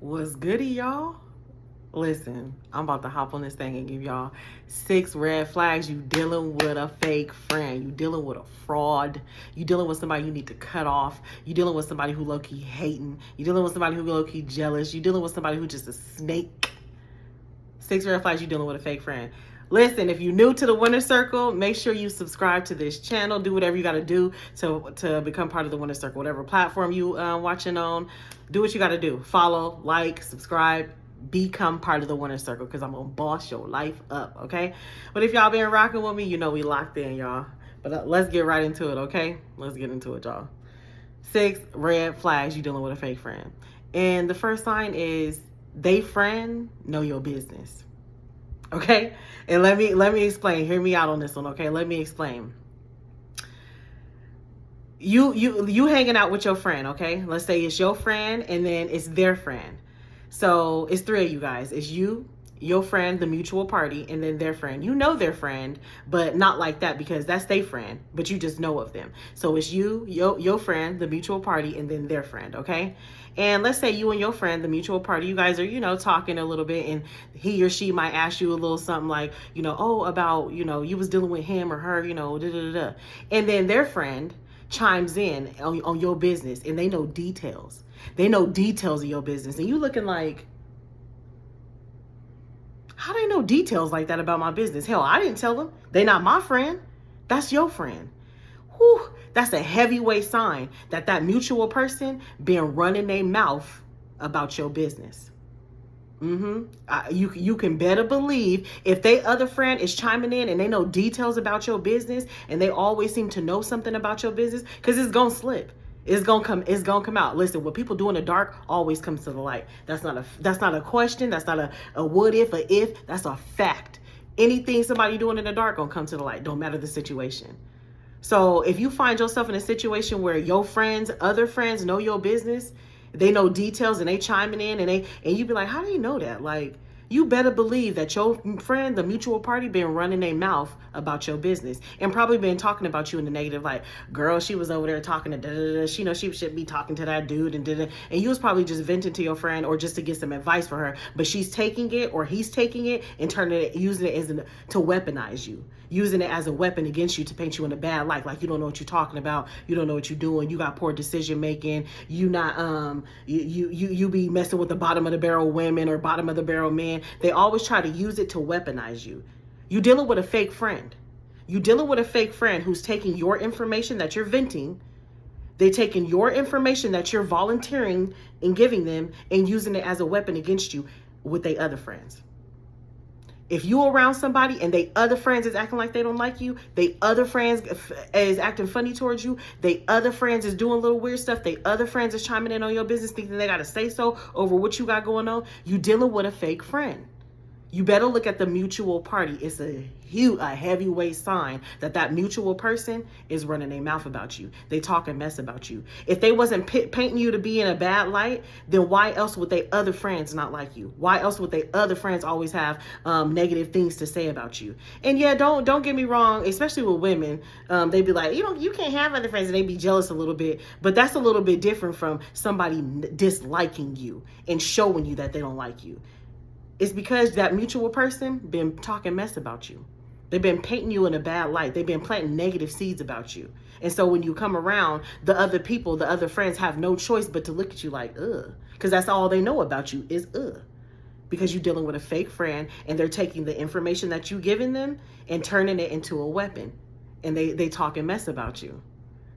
What's goody, y'all? Listen, I'm about to hop on this thing and give y'all 6 red flags. You dealing with a fake friend. You dealing with a fraud. You dealing with somebody you need to cut off. You dealing with somebody who low-key hating. You dealing with somebody who low-key jealous. You dealing with somebody who just a snake. 6 red flags. You dealing with a fake friend. Listen, if you're new to the Winner Circle, make sure you subscribe to this channel. Do whatever you got to do to become part of the Winner Circle. Whatever platform you watching on, do what you got to do. Follow, like, subscribe, become part of the Winner Circle, because I'm going to boss your life up, okay? But if y'all been rocking with me, you know we locked in, y'all. But let's get right into it, okay? Let's get into it, y'all. 6 red flags you dealing with a fake friend. And the first sign is they friend know your business. Okay, and let me explain. Hear me out on this one. Okay, let me explain. You hanging out with your friend. Okay, let's say it's your friend and then it's their friend. So it's 3 of you guys. It's you, your friend, the mutual party, and then their friend. You know their friend, but not like that because that's their friend, but you just know of them. So it's you, your friend, the mutual party, and then their friend, okay? And let's say you and your friend, the mutual party, you guys are, talking a little bit, and he or she might ask you a little something like, oh, about, you was dealing with him or her, da da da. And then their friend chimes in on your business, and they know details. They know details of your business, and you looking like, how they know details like that about my business? Hell, I didn't tell them. They not my friend. That's your friend. Whew, that's a heavyweight sign that mutual person been running their mouth about your business. You can better believe if they other friend is chiming in and they know details about your business and they always seem to know something about your business, because it's gonna slip. It's gonna come out. Listen, what people do in the dark always comes to the light. That's not a question. That's not a what if, a if. That's a fact. Anything somebody doing in the dark gonna come to the light. Don't matter the situation. So if you find yourself in a situation where your friends, other friends know your business, they know details and they chiming in and you be like, how do you know that? Like, you better believe that your friend, the mutual party, been running their mouth about your business and probably been talking about you in the negative. Like, girl, she was over there talking to da-da-da. She should be talking to that dude and da-da. And you was probably just venting to your friend or just to get some advice for her. But she's taking it, or he's taking it and using it to weaponize you. Using it as a weapon against you to paint you in a bad light. Like, you don't know what you're talking about. You don't know what you're doing. You got poor decision making. You not you be messing with the bottom of the barrel women or bottom of the barrel men. They always try to use it to weaponize you. You dealing with a fake friend. You dealing with a fake friend who's taking your information that you're venting. They're taking your information that you're volunteering and giving them and using it as a weapon against you with their other friends. If you around somebody and they other friends is acting like they don't like you, they other friends is acting funny towards you, they other friends is doing little weird stuff, they other friends is chiming in on your business thinking they got to say so over what you got going on, you dealing with a fake friend. You better look at the mutual party. It's a heavyweight sign that mutual person is running their mouth about you. They talking mess about you. If they wasn't painting you to be in a bad light, then why else would they other friends not like you? Why else would they other friends always have negative things to say about you? And yeah, don't get me wrong, especially with women, they be like, you can't have other friends, and they be jealous a little bit. But that's a little bit different from somebody disliking you and showing you that they don't like you. It's because that mutual person been talking mess about you. They've been painting you in a bad light. They've been planting negative seeds about you. And so when you come around, the other people, the other friends have no choice but to look at you like, ugh. Because that's all they know about you is ugh. Because you're dealing with a fake friend and they're taking the information that you're giving them and turning it into a weapon. And they talking mess about you.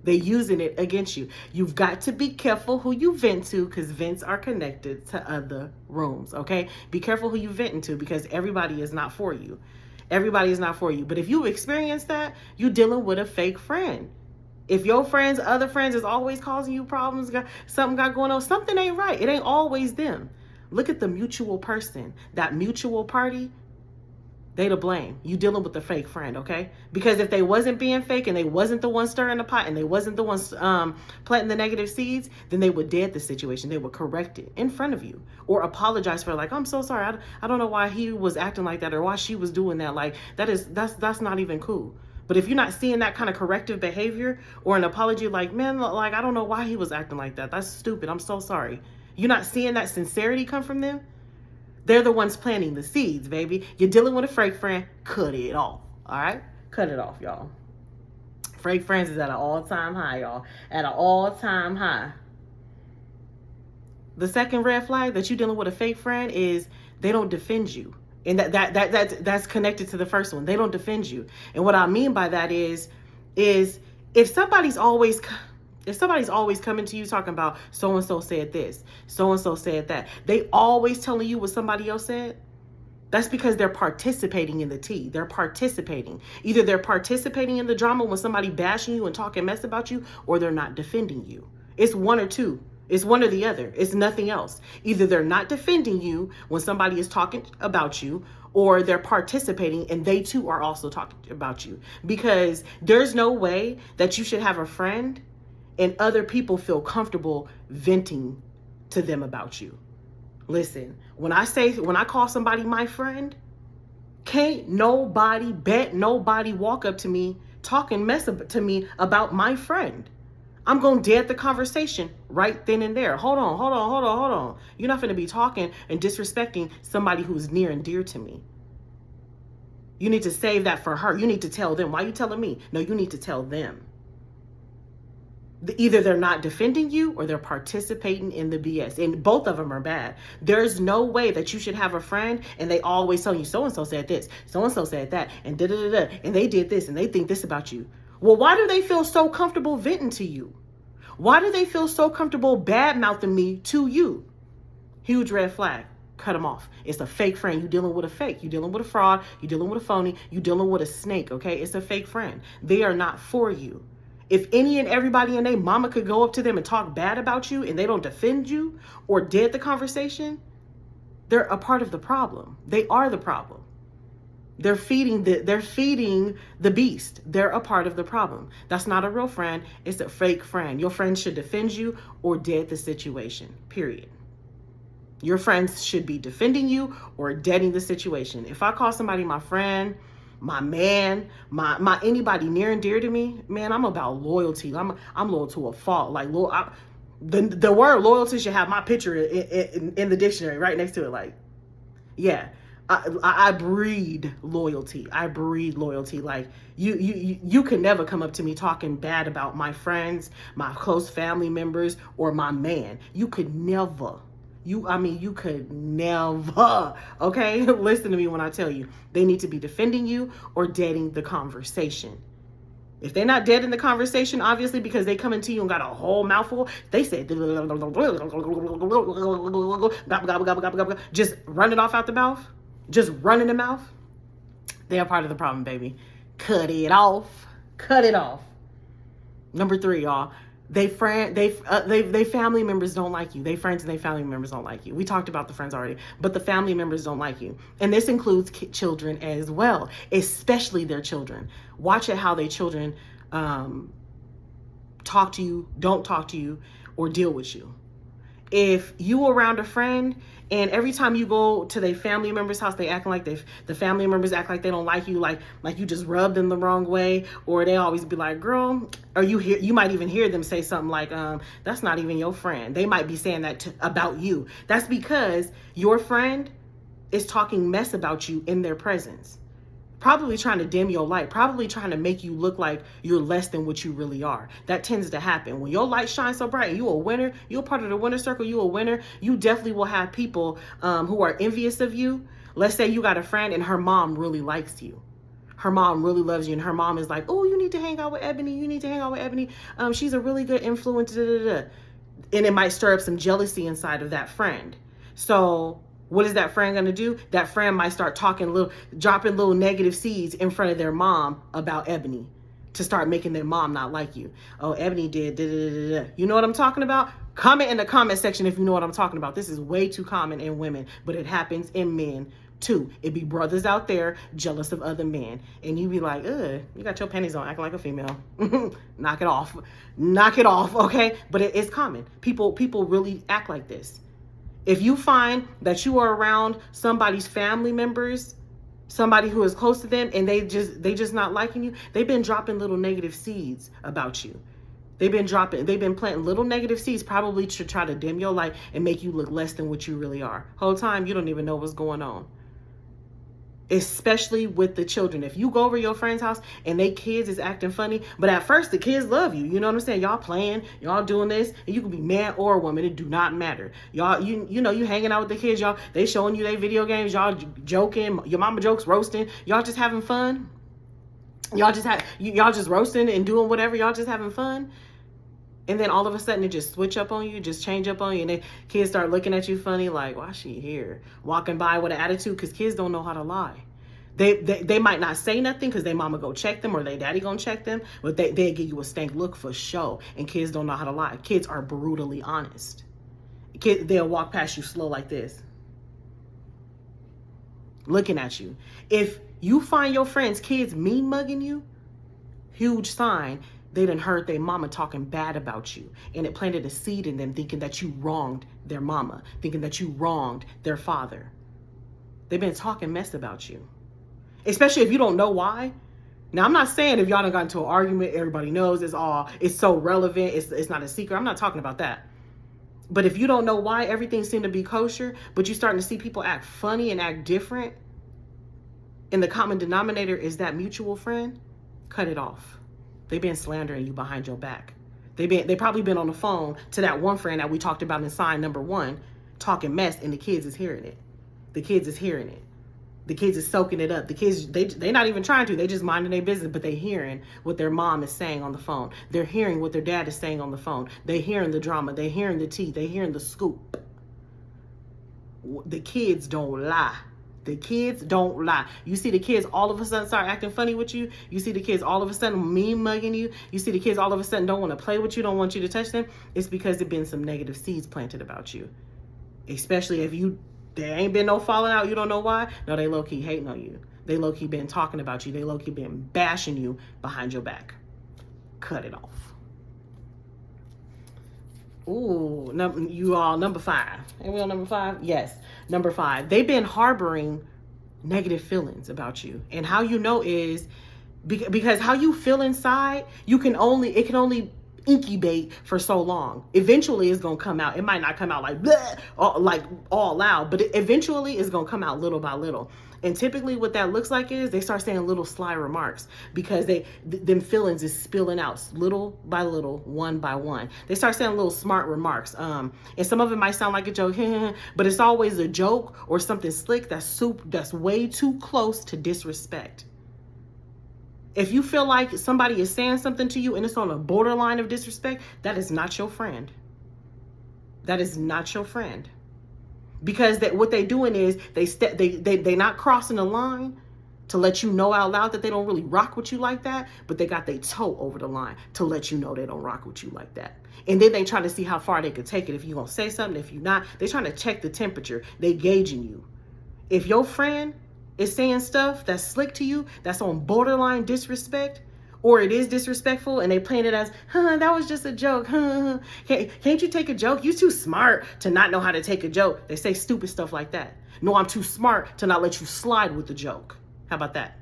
They're using it against you. You've got to be careful who you vent to, because vents are connected to other rooms, okay? Be careful who you venting to, because everybody is not for you. Everybody is not for you. But if you've experienced that, you're dealing with a fake friend. If your friends, other friends is always causing you problems, something got going on, something ain't right. It ain't always them. Look at the mutual person, that mutual party. They to blame. You dealing with the fake friend, okay? Because if they wasn't being fake and they wasn't the one stirring the pot and they wasn't the ones planting the negative seeds, then they would dead the situation. They would correct it in front of you or apologize for, like, I'm so sorry. I don't know why he was acting like that or why she was doing that. Like, that's not even cool. But if you're not seeing that kind of corrective behavior or an apology, like, man, like, I don't know why he was acting like that. That's stupid. I'm so sorry. You're not seeing that sincerity come from them? They're the ones planting the seeds, baby. You're dealing with a fake friend, cut it off. All right? Cut it off, y'all. Fake friends is at an all-time high, y'all. At an all-time high. The second red flag that you're dealing with a fake friend is they don't defend you. And that's connected to the first one. They don't defend you. And what I mean by that is if somebody's always coming to you talking about so-and-so said this, so-and-so said that, they always telling you what somebody else said, that's because they're participating in the tea. They're participating. Either they're participating in the drama when somebody bashing you and talking mess about you, or they're not defending you. It's one or two. It's one or the other. It's nothing else. Either they're not defending you when somebody is talking about you, or they're participating and they too are also talking about you. Because there's no way that you should have a friend and other people feel comfortable venting to them about you. Listen, when I call somebody my friend, can't nobody walk up to me talking mess to me about my friend. I'm going to dead the conversation right then and there. Hold on. You're not going to be talking and disrespecting somebody who's near and dear to me. You need to save that for her. You need to tell them. Why are you telling me? No, you need to tell them. Either they're not defending you or they're participating in the BS. And both of them are bad. There's no way that you should have a friend and they always tell you so-and-so said this, so-and-so said that, and da-da-da-da, and they did this and they think this about you. Well, why do they feel so comfortable venting to you? Why do they feel so comfortable bad-mouthing me to you? Huge red flag. Cut them off. It's a fake friend. You're dealing with a fake. You're dealing with a fraud. You're dealing with a phony. You're dealing with a snake, okay? It's a fake friend. They are not for you. If any and everybody and their mama could go up to them and talk bad about you and they don't defend you or dead the conversation, they're a part of the problem. They are the problem. They're feeding the beast. They're a part of the problem. That's not a real friend. It's a fake friend. Your friend should defend you or dead the situation, period. Your friends should be defending you or deading the situation. If I call somebody my friend, my man, my anybody near and dear to me, man, I'm about loyalty. I'm loyal to a fault. Like, the word loyalty should have my picture in the dictionary right next to it. Like, yeah. I breed loyalty. I breed loyalty. Like you can never come up to me talking bad about my friends, my close family members, or my man. You could never. You could never. Okay, listen to me when I tell you they need to be defending you or deading the conversation. If they're not dead in the conversation, obviously, because they come into you and got a whole mouthful, they say, just run it off out the mouth. Just running the mouth, they are part of the problem, baby. Cut it off. Cut it off. Number 3, y'all. They family members don't like you. They friends and they family members don't like you. We talked about the friends already, but the family members don't like you. And this includes children as well, especially their children. Watch it how their children talk to you, don't talk to you, or deal with you. If you around a friend and every time you go to their family member's house, they acting like the family members act like they don't like you, like you just rubbed them the wrong way, or they always be like, girl, or you might even hear them say something like, that's not even your friend. They might be saying that about you. That's because your friend is talking mess about you in their presence. Probably trying to dim your light, probably trying to make you look like you're less than what you really are. That tends to happen. When your light shines so bright and you're a winner, you're part of the winner circle, you're a winner, you definitely will have people who are envious of you. Let's say you got a friend and her mom really likes you. Her mom really loves you and her mom is like, oh, you need to hang out with Ebony. You need to hang out with Ebony. She's a really good influence. Da, da, da. And it might stir up some jealousy inside of that friend. So what is that friend going to do? That friend might start dropping little negative seeds in front of their mom about Ebony to start making their mom not like you. Oh, Ebony did. Da, da, da, da. You know what I'm talking about? Comment in the comment section if you know what I'm talking about. This is way too common in women, but it happens in men too. It be brothers out there jealous of other men. And you be like, ugh, you got your panties on acting like a female. Knock it off. Knock it off, okay? But it's common. People really act like this. If you find that you are around somebody's family members, somebody who is close to them, and they just not liking you, they've been dropping little negative seeds about you. They've been planting little negative seeds, probably to try to dim your light and make you look less than what you really are. Whole time, you don't even know what's going on. Especially with the children. If you go over your friend's house and they kids is acting funny, but at first the kids love you. You know what I'm saying? Y'all playing, y'all doing this, and you can be man or woman. It do not matter. Y'all, you know, you hanging out with the kids. Y'all, they showing you their video games. Y'all joking. Your mama jokes, roasting. Y'all just having fun. Y'all just roasting and doing whatever. Y'all just having fun. And then all of a sudden it just switch up on you, just change up on you. And then kids start looking at you funny, like, why is she here? Walking by with an attitude, because kids don't know how to lie. They might not say nothing because their mama go check them or their daddy gonna check them, but they give you a stank look for show. And kids don't know how to lie. Kids are brutally honest. They'll walk past you slow like this, looking at you. If you find your friends' kids mean mugging you, huge sign they done heard their mama talking bad about you, and it planted a seed in them thinking that you wronged their mama, thinking that you wronged their father. They've been talking mess about you, especially if you don't know why. Now, I'm not saying if y'all done got into an argument, everybody knows it's so relevant, it's not a secret. I'm not talking about that. But if you don't know why everything seemed to be kosher, but you're starting to see people act funny and act different, and the common denominator is that mutual friend, cut it off. They've been slandering you behind your back. They probably been on the phone to that one friend that we talked about in sign number 1, talking mess, and the kids is hearing it. The kids is hearing it. The kids is soaking it up. The kids, they not even trying to. They just minding their business, but they hearing what their mom is saying on the phone. They're hearing what their dad is saying on the phone. They hearing the drama. They hearing the tea. They hearing the scoop. The kids don't lie. The kids don't lie. You see the kids all of a sudden start acting funny with you. You see the kids all of a sudden mean mugging you. You see the kids all of a sudden don't want to play with you, don't want you to touch them. It's because there've been some negative seeds planted about you. Especially if there ain't been no falling out, you don't know why. No, they low-key hating on you. They low-key been talking about you. They low-key been bashing you behind your back. Cut it off. Ooh, number 5. Are we on number 5? Yes, number 5. They've been harboring negative feelings about you. And how you know is because how you feel inside, it can only incubate for so long. Eventually it's gonna come out. It might not come out like bleh, like all loud, but eventually it's gonna come out little by little. And typically what that looks like is they start saying little sly remarks because them feelings is spilling out little by little, one by one. They start saying little smart remarks. And some of it might sound like a joke, but it's always a joke or something slick that's way too close to disrespect. If you feel like somebody is saying something to you and it's on a borderline of disrespect, that is not your friend. That is not your friend. Because what they doing is they not crossing the line to let you know out loud that they don't really rock with you like that, but they got their toe over the line to let you know they don't rock with you like that. And then they try to see how far they could take it. If you gonna say something, if you not, they trying to check the temperature. They gauging you. If your friend is saying stuff that's slick to you, that's on borderline disrespect, or it is disrespectful and they playing it as, that was just a joke. Can't you take a joke? You too smart to not know how to take a joke. They say stupid stuff like that. No, I'm too smart to not let you slide with the joke. How about that?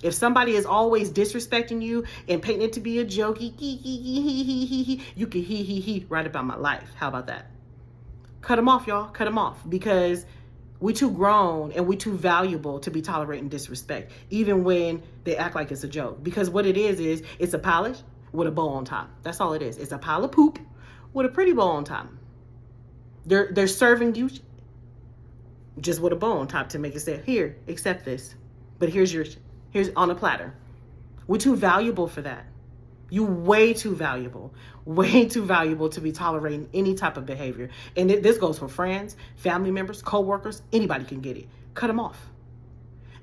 If somebody is always disrespecting you and painting it to be a joke, you can right about my life. How about that? Cut them off, y'all. Cut them off, because we too grown and we too valuable to be tolerating disrespect, even when they act like it's a joke. Because what it is it's a palette with a bow on top. That's all it is. It's a pile of poop with a pretty bow on top. They're serving you just with a bow on top to make it say, here, accept this. But here's on a platter. We're too valuable for that. You way too valuable to be tolerating any type of behavior. And this goes for friends, family members, co-workers, anybody can get it. Cut them off.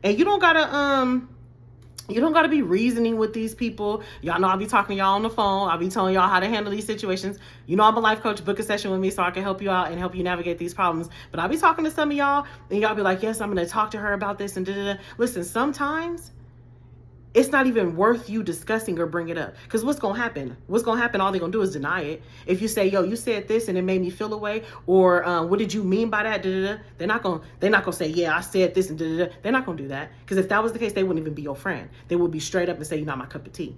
And you don't gotta be reasoning with these people. Y'all know I'll be talking to y'all on the phone. I'll be telling y'all how to handle these situations. You know I'm a life coach. Book a session with me so I can help you out and help you navigate these problems. But I'll be talking to some of y'all and y'all be like, yes, I'm gonna talk to her about this and da-da-da. Listen, sometimes it's not even worth you discussing or bring it up. Because what's going to happen? All they're going to do is deny it. If you say, yo, you said this and it made me feel away, or what did you mean by that? Da-da-da. They're not going to say, yeah, I said this and da-da-da. They're not going to do that. Because if that was the case, they wouldn't even be your friend. They would be straight up and say, you're not my cup of tea.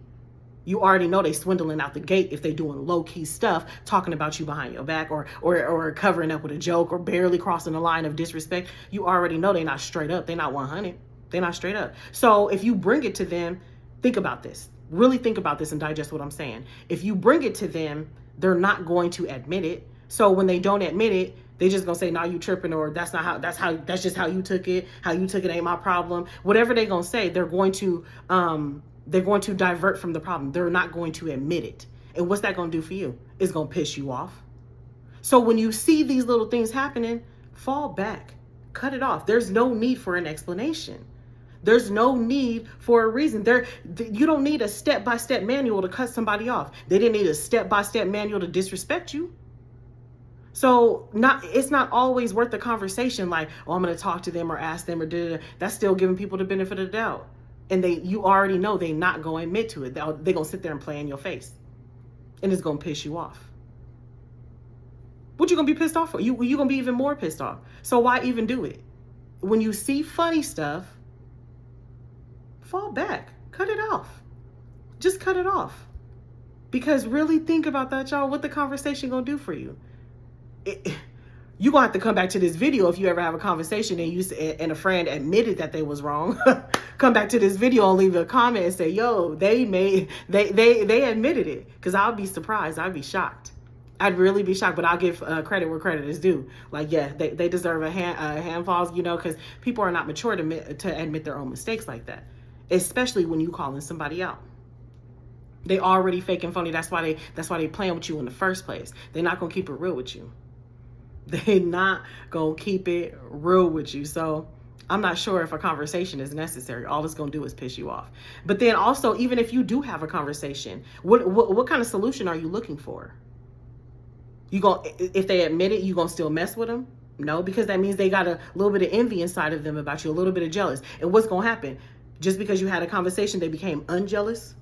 You already know they swindling out the gate if they doing low-key stuff, talking about you behind your back, or covering up with a joke, or barely crossing the line of disrespect. You already know they're not straight up. They're not 100. They're not straight up. So if you bring it to them, think about this. Really think about this and digest what I'm saying. If you bring it to them, they're not going to admit it. So when they don't admit it, they just gonna say, "Nah, you tripping," or that's just how you took it. How you took it ain't my problem. Whatever they gonna say, they're going to divert from the problem. They're not going to admit it. And what's that gonna do for you? It's gonna piss you off. So when you see these little things happening, fall back, cut it off. There's no need for an explanation. There's no need for a reason. You don't need a step-by-step manual to cut somebody off. They didn't need a step-by-step manual to disrespect you. So it's not always worth the conversation like, "Oh, I'm going to talk to them or ask them or da-da-da." That's still giving people the benefit of the doubt. And you already know they're not going to admit to it. They're going to sit there and play in your face. And it's going to piss you off. What you going to be pissed off for? You're going to be even more pissed off. So why even do it? When you see funny stuff, fall back. Cut it off. Just cut it off. Because really think about that, y'all. What the conversation going to do for you? You're going to have to come back to this video if you ever have a conversation and a friend admitted that they was wrong. Come back to this video and leave a comment and say, "Yo, they admitted it." Because I'll be surprised. I'd be shocked. I'd really be shocked, but I'll give credit where credit is due. Like, yeah, they deserve a handfalls, because people are not mature to admit their own mistakes like that, especially when you calling somebody out. They already fake and phony. That's why they playing with you in the first place. They're not gonna keep it real with you. They're not gonna keep it real with you. So I'm not sure if a conversation is necessary. All it's gonna do is piss you off. But then also, even if you do have a conversation, what kind of solution are you looking for? If they admit it, you gonna still mess with them? No, because that means they got a little bit of envy inside of them about you, a little bit of jealous. And what's gonna happen? Just because you had a conversation, they became unjealous?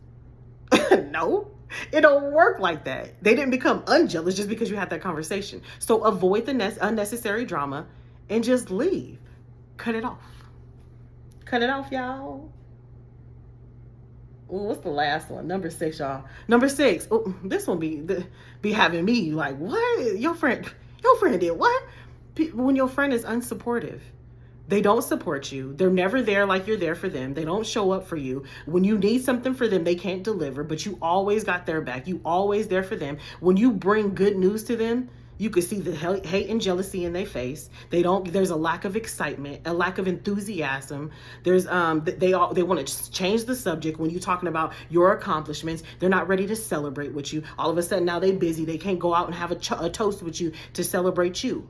No, it don't work like that. They didn't become unjealous just because you had that conversation. So avoid the unnecessary drama and just leave. Cut it off. Cut it off, y'all. Ooh, what's the last one? Number 6, y'all. Number 6. Ooh, this one be having me like, what? Your friend did what? When your friend is unsupportive. They don't support you. They're never there like you're there for them. They don't show up for you. When you need something for them, they can't deliver, but you always got their back. You always there for them. When you bring good news to them, you can see the hate and jealousy in their face. There's a lack of excitement, a lack of enthusiasm. There's they want to change the subject when you're talking about your accomplishments. They're not ready to celebrate with you. All of a sudden now they're busy. They can't go out and have a toast with you to celebrate you.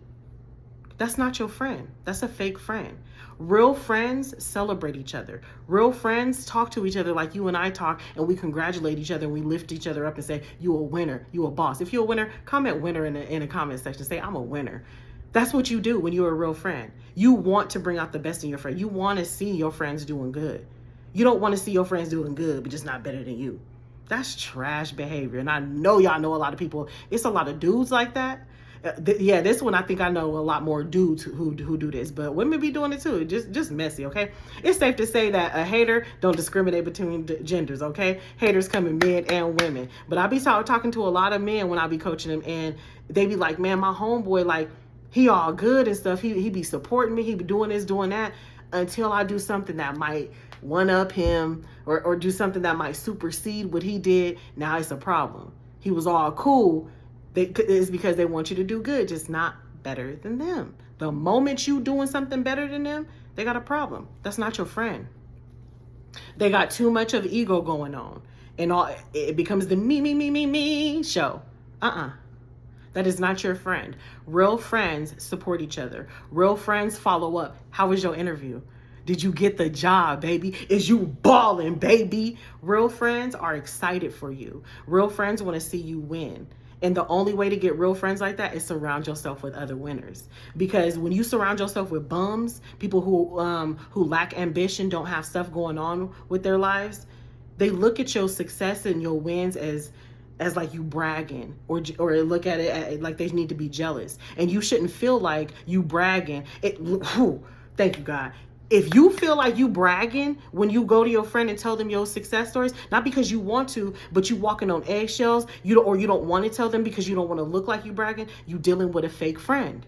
That's not your friend. That's a fake friend. Real friends celebrate each other. Real friends talk to each other like you and I talk, and we congratulate each other and we lift each other up and say, "You a winner. You a boss." If you're a winner, comment winner in the comment section. Say, "I'm a winner." That's what you do when you're a real friend. You want to bring out the best in your friend. You want to see your friends doing good. You don't want to see your friends doing good, but just not better than you. That's trash behavior. And I know y'all know a lot of people. It's a lot of dudes like that. This one, I think I know a lot more dudes who do this, but women be doing it too. Just messy, okay? It's safe to say that a hater don't discriminate between genders, okay? Haters come in men and women. But I be talking to a lot of men when I be coaching them, and they be like, "Man, my homeboy, like, he all good and stuff. He be supporting me. He be doing this, doing that," until I do something that might one-up him or do something that might supersede what he did. Now it's a problem. He was all cool. It's because they want you to do good, just not better than them. The moment you doing something better than them, they got a problem. That's not your friend. They got too much of ego going on, and it becomes the me show. That is not your friend. Real friends support each other. Real friends follow up. How was your interview? Did you get the job, baby? Is you balling, baby? Real friends are excited for you. Real friends want to see you win. And the only way to get real friends like that is surround yourself with other winners. Because when you surround yourself with bums, people who lack ambition, don't have stuff going on with their lives, they look at your success and your wins as like you bragging, or look at it like they need to be jealous. And you shouldn't feel like you bragging. Thank you, God. If you feel like you bragging when you go to your friend and tell them your success stories, not because you want to, but you walking on eggshells, you don't want to tell them because you don't want to look like you bragging, you dealing with a fake friend.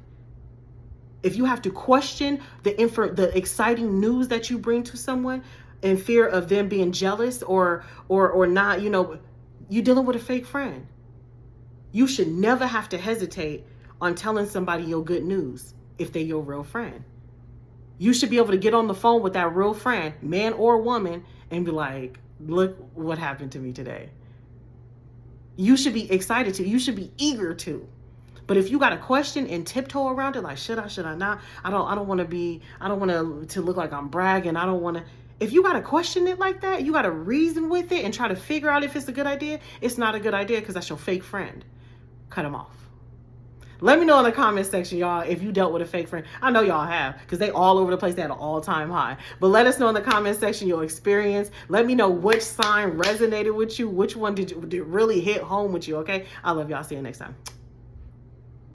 If you have to question the exciting news that you bring to someone in fear of them being jealous or not, you dealing with a fake friend. You should never have to hesitate on telling somebody your good news if they're your real friend. You should be able to get on the phone with that real friend, man or woman, and be like, look what happened to me today. You should be excited to. You should be eager to. But if you got a question and tiptoe around it, like, should I not? I don't want to look like I'm bragging. I don't want to. If you got to question it like that, you got to reason with it and try to figure out if it's a good idea. It's not a good idea because that's your fake friend. Cut them off. Let me know in the comment section, y'all, if you dealt with a fake friend. I know y'all have, because they all over the place. They had an all-time high. But let us know in the comment section your experience. Let me know which sign resonated with you. Which one did really hit home with you, okay? I love y'all. See you next time.